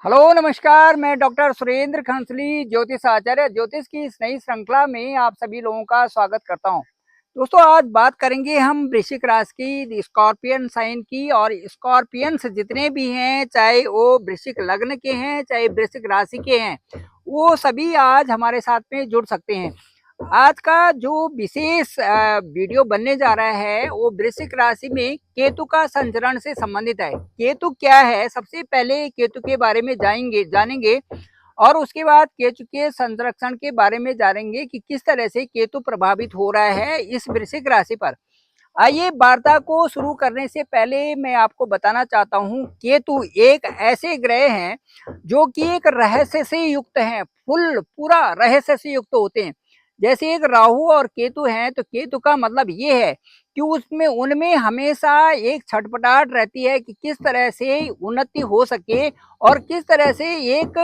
Hello नमस्कार। मैं doctor Surendra खंसली ज्योतिष आचार्य ज्योतिष की इस नई श्रृंखला में आप सभी लोगों का स्वागत करता हूं। दोस्तों, आज बात करेंगे हम वृश्चिक राशि की, स्कॉर्पियन साइन की। और स्कॉर्पियंस जितने भी हैं, चाहे वो वृश्चिक लग्न के हैं चाहे वृश्चिक राशि के हैं, वो सभी आज हमारे साथ में जुड़ सकते हैं। आज का जो विशेष वीडियो बनने जा रहा है वो वृश्चिक राशि में केतु का संचरण से संबंधित है। केतु क्या है, सबसे पहले केतु के बारे में जानेंगे और उसके बाद केतु के संरक्षण के बारे में जानेंगे कि किस तरह से केतु प्रभावित हो रहा है इस वृश्चिक राशि पर। आइए, वार्ता को शुरू करने से पहले मैं आपको बताना चाहता हूँ, केतु एक ऐसे ग्रह हैं जो कि एक रहस्य से युक्त हैं, पूरा रहस्य से युक्त होते हैं। जैसे एक राहु और केतु हैं, तो केतु का मतलब ये है कि उसमें उनमें हमेशा एक छटपटाहट रहती है कि किस तरह से उन्नति हो सके और किस तरह से एक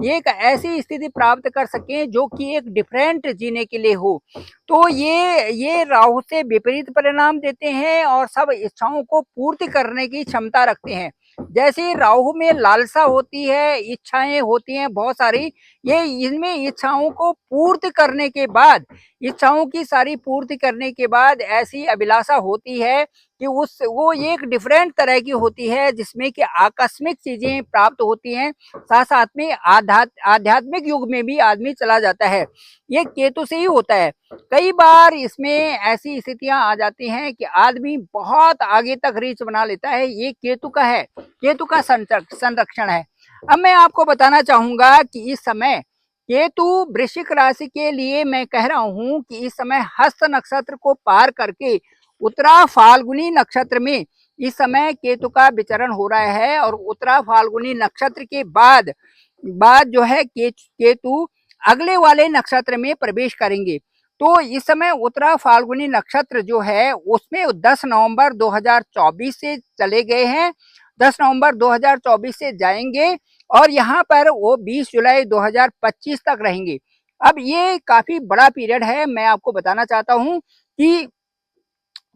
एक ऐसी स्थिति प्राप्त कर सके जो कि एक डिफरेंट जीने के लिए हो। तो ये राहु से विपरीत परिणाम देते हैं और सब इच्छाओं को पूर्ति करने की क्षमता रखते हैं। जैसे राहु में लालसा होती है, इच्छाएं होती हैं बहुत सारी, ये इनमें इच्छाओं को पूर्ति करने के बाद, इच्छाओं की सारी पूर्ति करने के बाद ऐसी अभिलाषा होती है कि उस वो एक डिफरेंट तरह की होती है जिसमें कि आकस्मिक चीजें प्राप्त होती हैं। साथ साथ में आध्यात्मिक युग में भी आदमी चला जाता है। ये केतु से ही होता है। कई बार इसमें ऐसी स्थितियां आ जाती हैं कि आदमी बहुत आगे तक रीच बना लेता है। ये केतु का है, केतु का संरक्षण है। अब मैं आपको बताना चाहूंगा कि इस समय केतु वृश्चिक राशि के लिए, मैं कह रहा हूं कि इस समय हस्त नक्षत्र को पार करके उत्तरा फाल्गुनी नक्षत्र में इस समय केतु का विचरण हो रहा है। और उत्तरा फाल्गुनी नक्षत्र के बाद बाद जो है केतु अगले वाले नक्षत्र में प्रवेश करेंगे। तो इस समय उत्तरा फाल्गुनी नक्षत्र जो है उसमें 10 नवंबर 2024 से चले गए हैं, 10 नवंबर 2024 से जाएंगे और यहाँ पर वो 20 जुलाई 2025 तक रहेंगे। अब ये काफी बड़ा पीरियड है। मैं आपको बताना चाहता हूँ कि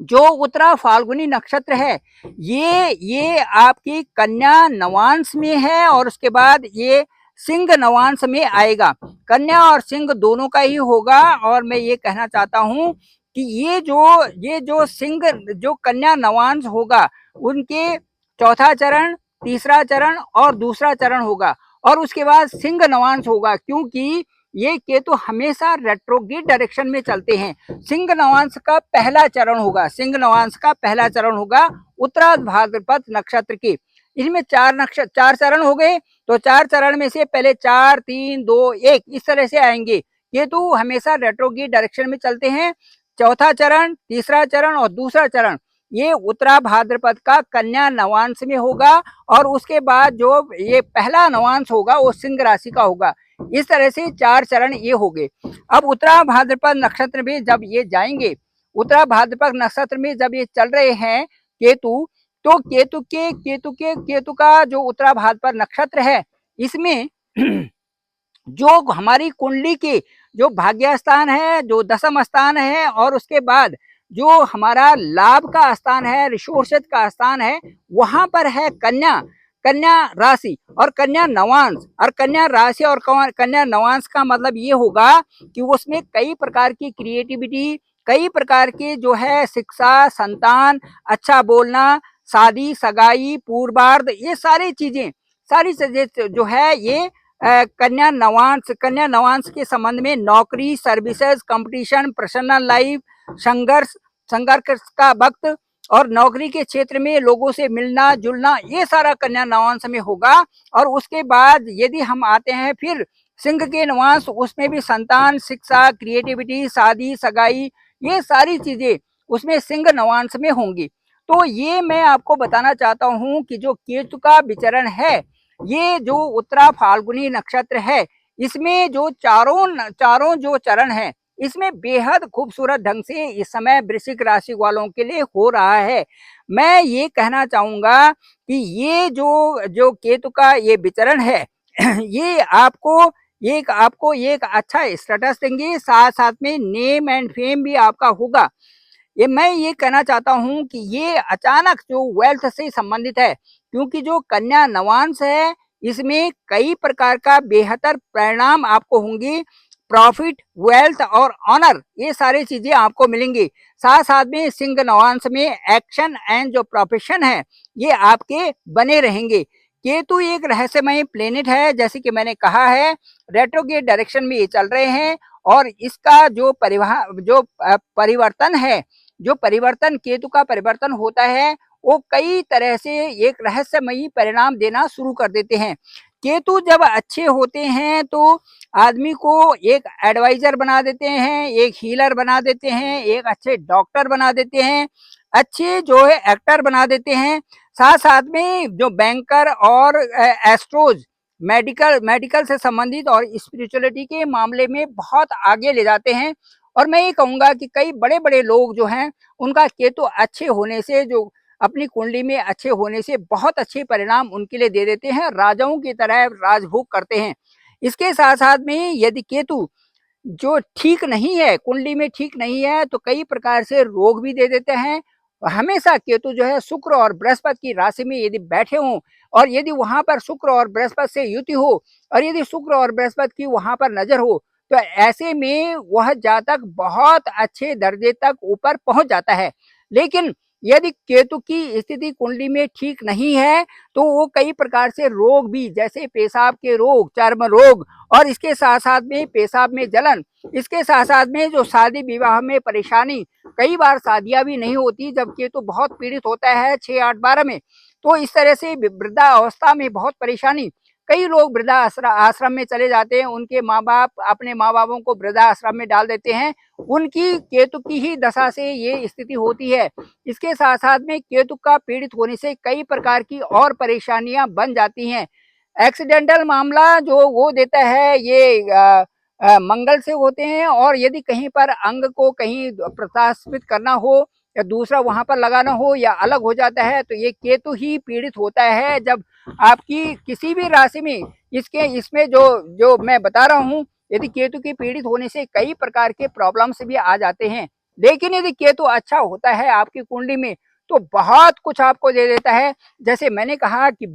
जो उत्तरा फाल्गुनी नक्षत्र है ये आपकी कन्या नवांश में है और उसके बाद ये सिंह नवांश में आएगा। कन्या और सिंह दोनों का ही होगा। और मैं ये कहना चाहता हूँ कि ये जो सिंह, जो कन्या नवांश होगा, उनके चौथा चरण, तीसरा चरण और दूसरा चरण होगा और उसके बाद सिंह नवांश होगा, क्योंकि ये केतु हमेशा रेट्रोग्रेड डायरेक्शन में चलते हैं। सिंह नवांश का पहला चरण होगा, सिंह नवांश का पहला चरण होगा उत्तरा भाद्रपद नक्षत्र के। इसमें चार चरण हो गए। तो चार चरण में से पहले 4 3 2 1 इस तरह से आएंगे। केतु हमेशा रेट्रोग्रेड डायरेक्शन में चलते हैं। चौथा चरण, तीसरा चरण और दूसरा चरण ये उत्तरा भाद्रपद का कन्या नवांश में होगा और उसके बाद जो ये पहला नवांश होगा वो सिंह राशि का होगा। इस तरह से 4 चरण ये हो गए। अब उत्तरा भाद्रपद नक्षत्र में जब ये जाएंगे, उत्तरा भाद्रपद नक्षत्र में जब ये चल रहे हैं केतु, तो केतु का जो उत्तरा भाद्रपद नक्षत्र है, इसमें जो हमारी कुंडली के जो भाग्य स्थान है, जो दशम स्थान है और उसके बाद जो हमारा लाभ का स्थान है, रिसोर्सेज का स्थान है, वहां पर है कन्या, कन्या राशि और कन्या नवांश। और कन्या राशि और कन्या नवांश का मतलब ये होगा कि उसमें कई प्रकार की क्रिएटिविटी, कई प्रकार के जो है शिक्षा, संतान, अच्छा बोलना, शादी सगाई, पूर्वार्ध, ये सारी चीजें जो है ये कन्या नवांश के संबंध में नौकरी, सर्विसेज, कंपटीशन, पर्सनल लाइफ, संघर्ष संघर्ष का वक्त और नौकरी के क्षेत्र में लोगों से मिलना जुलना, ये सारा कन्या नवांश में होगा। और उसके बाद यदि हम आते हैं फिर सिंह के नवांश, उसमें भी संतान, शिक्षा, क्रिएटिविटी, शादी सगाई, ये सारी चीजें उसमें सिंह नवांश में होंगी। तो ये मैं आपको बताना चाहता हूँ कि जो केतु का विचरण है, ये जो उत्तरा फाल्गुनी नक्षत्र है, इसमें जो चारों जो चरण है, इसमें बेहद खूबसूरत ढंग से इस समय वृश्चिक राशि वालों के लिए हो रहा है। मैं ये कहना चाहूंगा कि ये जो जो केतु का ये विचरण है ये आपको एक अच्छा स्टेटस देंगे, साथ साथ में नेम एंड फेम भी आपका होगा। ये मैं ये कहना चाहता हूँ कि ये अचानक जो वेल्थ से संबंधित है, क्योंकि जो कन्या नवांश है इसमें कई प्रकार का बेहतर परिणाम आपको होंगे। प्रॉफिट, वेल्थ और ऑनर, ये सारी चीजें आपको मिलेंगी। साथ साथ में सिंह नवांश में एक्शन एंड जो प्रोफेशन है ये आपके बने रहेंगे। केतु एक रहस्यमय प्लेनेट है, जैसे कि मैंने कहा है रेट्रोग्रेड डायरेक्शन में ये चल रहे हैं। और इसका जो परिवर्तन है, जो परिवर्तन केतु का परिवर्तन होता है वो कई तरह से एक रहस्यमयी परिणाम देना शुरू कर देते हैं। केतु जब अच्छे होते हैं तो आदमी को एक एडवाइजर बना देते हैं, एक हीलर बना देते हैं, एक अच्छे डॉक्टर बना देते हैं, अच्छे जो है एक्टर बना देते हैं। साथ साथ में जो बैंकर और एस्ट्रोज मेडिकल से संबंधित और स्पिरिचुअलिटी के मामले में बहुत आगे ले जाते हैं। और मैं ये कहूँगा कि कई बड़े बड़े लोग जो हैं उनका केतु अच्छे होने से, जो अपनी कुंडली में अच्छे होने से बहुत अच्छे परिणाम उनके लिए दे देते हैं, राजाओं की तरह राजभोग करते हैं। इसके साथ साथ में यदि केतु जो ठीक नहीं है, कुंडली में ठीक नहीं है, तो कई प्रकार से रोग भी दे देते हैं। हमेशा केतु जो है शुक्र और बृहस्पति की राशि में यदि बैठे हों और यदि वहां पर शुक्र और बृहस्पति से युति हो और यदि शुक्र और बृहस्पति की वहां पर नजर हो, तो ऐसे में वह जातक बहुत अच्छे दर्जे तक ऊपर पहुंच जाता है। लेकिन यदि केतु की स्थिति कुंडली में ठीक नहीं है तो वो कई प्रकार से रोग भी, जैसे पेशाब के रोग, चर्म रोग, और इसके साथ साथ में पेशाब में जलन, इसके साथ साथ में जो शादी विवाह में परेशानी, कई बार शादियां भी नहीं होती जब केतु बहुत पीड़ित होता है 6, 8, 12 में। तो इस तरह से वृद्धावस्था में बहुत परेशानी, कई लोग वृद्धा आश्रम में चले जाते हैं, उनके माँ बाप अपने माँ बापों को वृद्धा आश्रम में डाल देते हैं, उनकी केतु की ही दशा से ये स्थिति होती है। इसके साथ साथ में केतु का पीड़ित होने से कई प्रकार की और परेशानियां बन जाती हैं। एक्सीडेंटल मामला जो वो देता है ये मंगल से होते हैं। और यदि कहीं पर अंग को कहीं प्रत्यास्पित करना हो या दूसरा वहां पर लगाना हो या अलग हो जाता है तो ये केतु ही पीड़ित होता है। जब आपकी किसी भी राशि में इसमें जो जो मैं बता रहा हूँ, यदि केतु के पीड़ित होने से कई प्रकार के प्रॉब्लम्स भी आ जाते हैं। लेकिन यदि केतु अच्छा होता है आपकी कुंडली में तो बहुत कुछ आपको दे देता है। जैसे मैंने कहा कि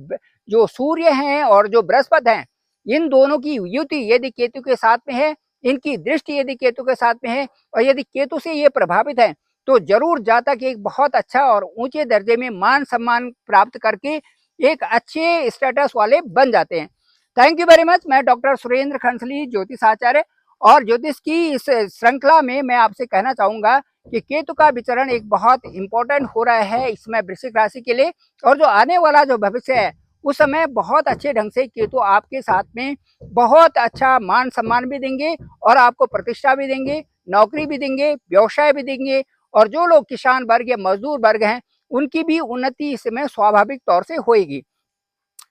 जो सूर्य हैं और जो बृहस्पति हैं, इन दोनों की युति यदि केतु के साथ में है, इनकी दृष्टि यदि केतु के साथ में है और यदि केतु से ये प्रभावित है तो जरूर जातक एक बहुत अच्छा और ऊंचे दर्जे में मान सम्मान प्राप्त करके एक अच्छे स्टेटस वाले बन जाते हैं। Thank you very much. मैं डॉक्टर सुरेंद्र खंसली, ज्योतिष आचार्य, और ज्योतिष की इस श्रृंखला में मैं आपसे कहना चाहूंगा कि केतु का विचरण एक बहुत इंपॉर्टेंट हो रहा है इसमें वृश्चिक राशि के लिए। और जो आने वाला जो भविष्य है उस समय बहुत अच्छे ढंग से केतु आपके साथ में बहुत अच्छा मान सम्मान भी देंगे और आपको प्रतिष्ठा भी देंगे, नौकरी भी देंगे, व्यवसाय भी देंगे। और जो लोग किसान वर्ग या मजदूर वर्ग हैं उनकी भी उन्नति इसमें स्वाभाविक तौर से होगी।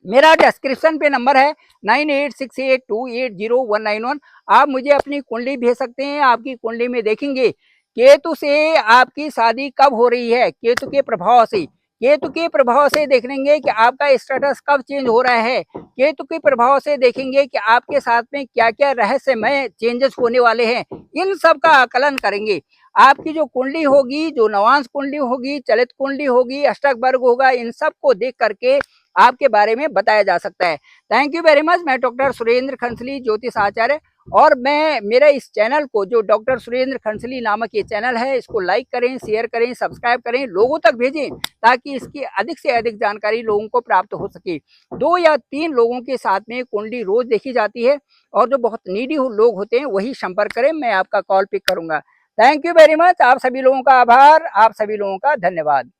मेरा डिस्क्रिप्शन पे नंबर है 9868280191। आप मुझे अपनी कुंडली भेज सकते हैं। आपकी कुंडली में देखेंगे केतु से आपकी शादी कब हो रही है, केतु के प्रभाव से, केतु के प्रभाव से देखेंगे कि आपका स्टेटस कब चेंज हो रहा है, केतु के प्रभाव से देखेंगे कि आपके साथ में क्या क्या रहस्यमय चेंजेस होने वाले हैं। इन सब का आकलन करेंगे। आपकी जो कुंडली होगी, जो नवांश कुंडली होगी, चलित कुंडली होगी, अष्टक वर्ग होगा, इन सब को देख करके आपके बारे में बताया जा सकता है। Thank you very much. मैं डॉक्टर सुरेंद्र खंसली, ज्योतिष आचार्य, और मैं मेरे इस चैनल को, जो डॉक्टर सुरेंद्र खंसली नामक ये चैनल है, इसको लाइक करें, शेयर करें, सब्सक्राइब करें, लोगों तक भेजें ताकि इसकी अधिक से अधिक जानकारी लोगों को प्राप्त हो सके। 2 या 3 लोगों के साथ में कुंडली रोज देखी जाती है और जो बहुत नीडी लोग होते हैं वही संपर्क करें, मैं आपका कॉल पिक करूंगा। Thank you very much. आप सभी लोगों का आभार, आप सभी लोगों का धन्यवाद।